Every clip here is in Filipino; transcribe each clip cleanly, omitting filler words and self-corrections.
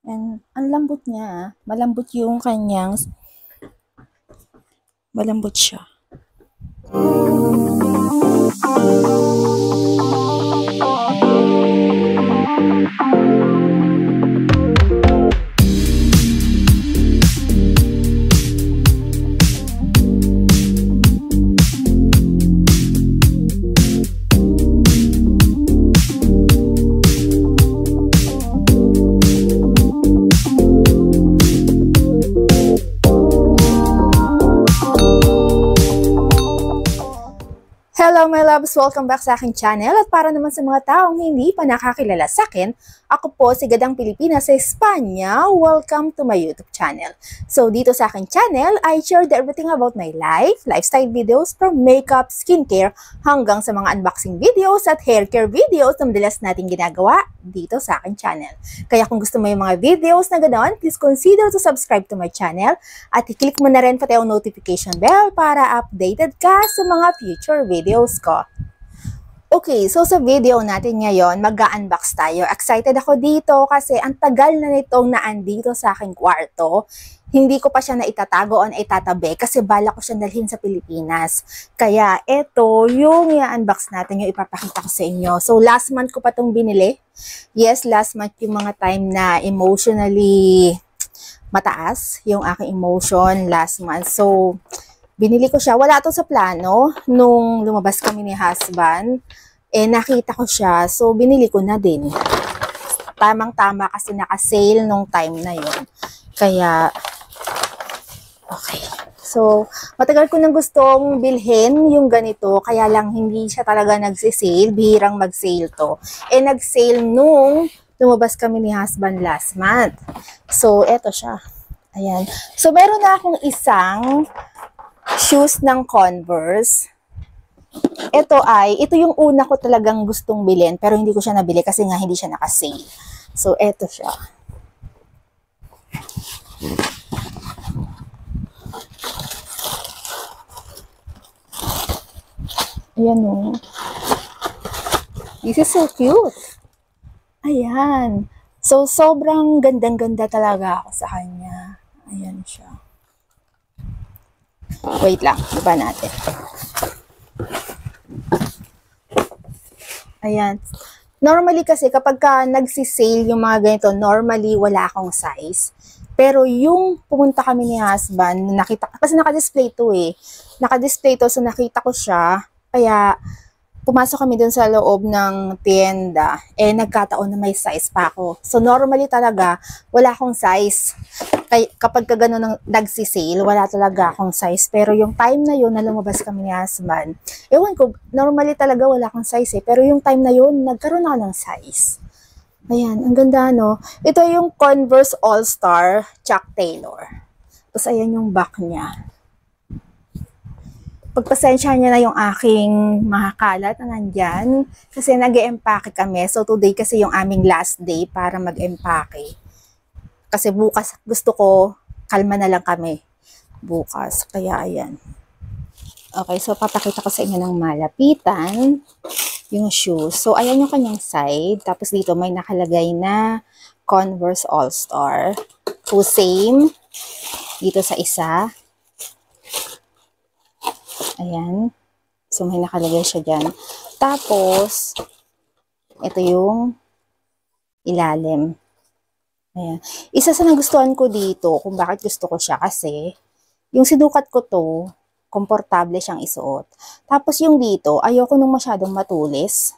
And ang lambot niya, malambot yung kanyang, malambot siya. Hello my loves! Welcome back sa aking channel at para naman sa mga taong hindi pa nakakilala sa akin, ako po si Gadang Pilipinas sa Espanya. Welcome to my YouTube channel. So dito sa aking channel, I share everything about my life, lifestyle videos from makeup, skincare, hanggang sa mga unboxing videos at hair care videos na madalas natin ginagawa dito sa aking channel. Kaya kung gusto mo yung mga videos na ganoon, please consider to subscribe to my channel at i-click mo na rin pati ang notification bell para updated ka sa mga future videos ko. Okay, so sa video natin ngayon, mag-unbox tayo. Excited ako dito kasi ang tagal na nitong naandito sa aking kwarto. Hindi ko pa siya naitatago o naitatabi kasi bala ko siya dalhin sa Pilipinas. Kaya ito yung i-unbox natin, yung ipapakita ko sa inyo. So last month ko pa itong binili. Yes, last month yung mga time na emotionally mataas yung aking emotion last month. So binili ko siya. Wala to sa plano nung lumabas kami ni husband. Nakita ko siya. So, binili ko na din. Tamang-tama kasi naka-sale nung time na yun. Kaya, okay. So, matagal ko nang gustong bilhin yung ganito. Kaya lang hindi siya talaga nagsisale. Bihirang mag-sale to. Nag-sale nung lumabas kami ni husband last month. So, eto siya. Ayan. So, meron na akong isang shoes ng Converse. Ito yung una ko talagang gustong bilhin, pero hindi ko siya nabili kasi nga hindi siya naka-sale. So, ito siya. Ayan o. This is so cute. Ayan. So, sobrang gandang-ganda talaga ako sa kanya. Ayan siya. Wait lang, iba natin. Ayan. Normally kasi kapag ka nagsisale yung mga ganito, normally wala akong size. Pero yung pumunta kami ni husband, nakita, kasi naka-display to eh. Naka-display to, so nakita ko siya. Kaya pumasok kami dun sa loob ng tienda. Nagkataon na may size pa ako. So normally talaga, wala akong size. Kapag ka gano'n nagsisale, wala talaga akong size. Pero yung time na yun na lumabas kami ni husband, ewan ko, normally talaga wala akong size eh. Pero yung time na yun, nagkaroon ako ng size. Ayan, ang ganda no. Ito yung Converse All-Star Chuck Taylor. Tapos ayan yung back niya. Pagpasensya niya na yung aking mga kalat na nandyan. Kasi nag-e-empake kami. So today kasi yung aming last day para mag-empake. Kasi bukas gusto ko, kalma na lang kami bukas. Kaya ayan. Okay, so papakita ko sa inyo ng malapitan yung shoes. So ayan yung kanyang side. Tapos dito may nakalagay na Converse All-Star. So same. Dito sa isa. Ayan. So may nakalagay siya dyan. Tapos, ito yung ilalim. Ayan. Isa sa nagustuhan ko dito, kung bakit gusto ko siya kasi, yung sinukat ko to, komportable siyang isuot. Tapos yung dito, ayoko nung masyadong matulis.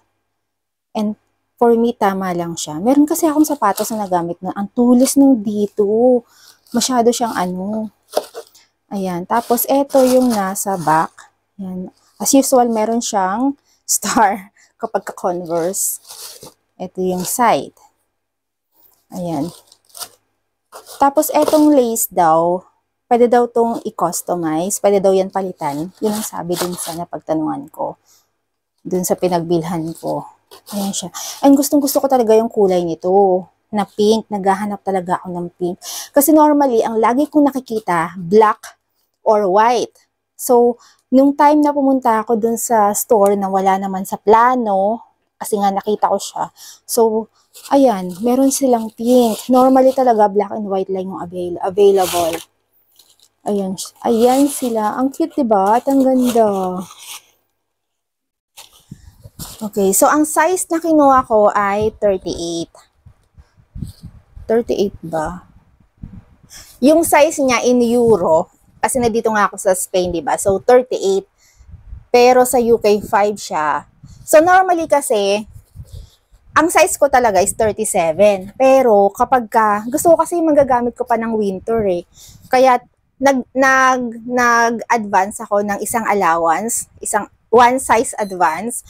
And for me, tama lang siya. Meron kasi akong sapatos na nagamit na ang tulis nung dito. Masyado siyang ano. Ayan. Tapos ito yung nasa back. Ayan. As usual, meron siyang star kapag ka-Converse. Ito yung side. Ayan. Tapos, etong lace daw, pwede daw tong i-customize. Pwede daw yan palitan. Yun ang sabi dun sa napagtanungan ko. Dun sa pinagbilhan ko. Ayan siya. And gustong-gusto ko talaga yung kulay nito. Na pink. Naghahanap talaga ako ng pink. Kasi normally, ang lagi kong nakikita, black or white. So, nung time na pumunta ako dun sa store na wala naman sa plano, kasi nga nakita ko siya. So, ayan, meron silang pink. Normally talaga black and white lang yung available. Ayan, ayan sila. Ang cute, diba? At ang ganda. Okay, so ang size na kinuha ko ay 38. 38 ba? Yung size niya in euro, kasi nandito nga ako sa Spain, diba? So, 38. Pero sa UK, 5 siya. So, normally kasi, ang size ko talaga is 37. Pero, kapag gusto ko kasi magagamit ko pa ng winter eh. Kaya, nag-advance ako ng isang allowance, one size advance,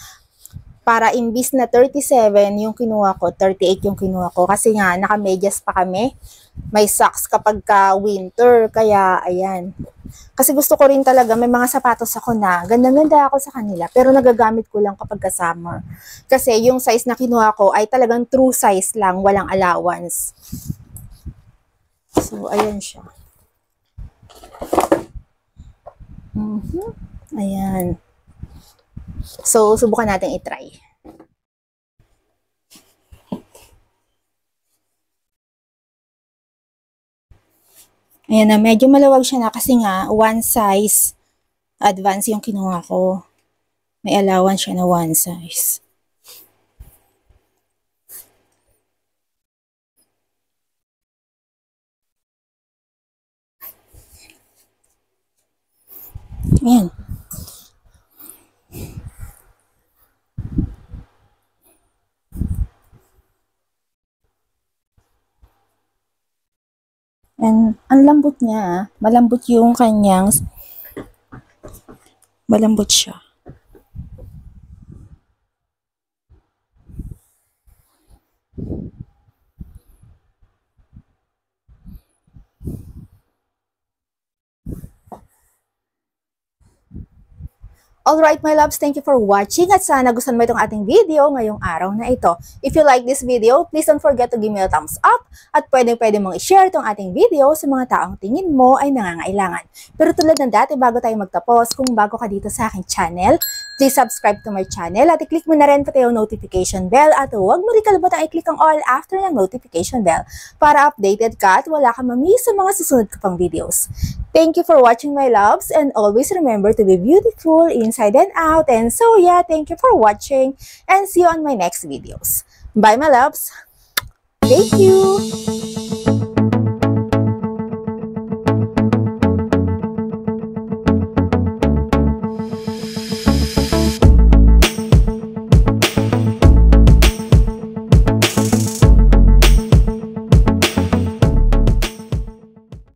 para imbis na 37 yung kinuha ko, 38 yung kinuha ko. Kasi nga, naka-medyas pa kami. May socks kapag winter. Kaya, ayan. Kasi gusto ko rin talaga, may mga sapatos ako na, ganda-ganda ako sa kanila. Pero nagagamit ko lang kapag summer. Kasi yung size na kinuha ko ay talagang true size lang, walang allowance. So, ayan siya. Ayan. So, subukan natin i-try. Ayan na, medyo malawag siya na kasi nga, one size advance yung kinuha ko. May allowance siya na one size. Ayan. And ang lambot niya, malambot yung kanyang, malambot siya. Alright my loves, thank you for watching at sana gustuhan mo itong ating video ngayong araw na ito. If you like this video, please don't forget to give me a thumbs up at pwede mong i-share itong ating video sa mga taong tingin mo ay nangangailangan. Pero tulad ng dati, bago tayo magtapos, kung bago ka dito sa aking channel, please subscribe to my channel at i-click mo na rin pati yung notification bell at huwag mo rin kalimutan i-click ang all after ng notification bell para updated ka at wala ka mamiss sa mga susunod ko pang videos. Thank you for watching my loves and always remember to be beautiful inside and out. And so yeah, thank you for watching and see you on my next videos. Bye my loves. Thank you.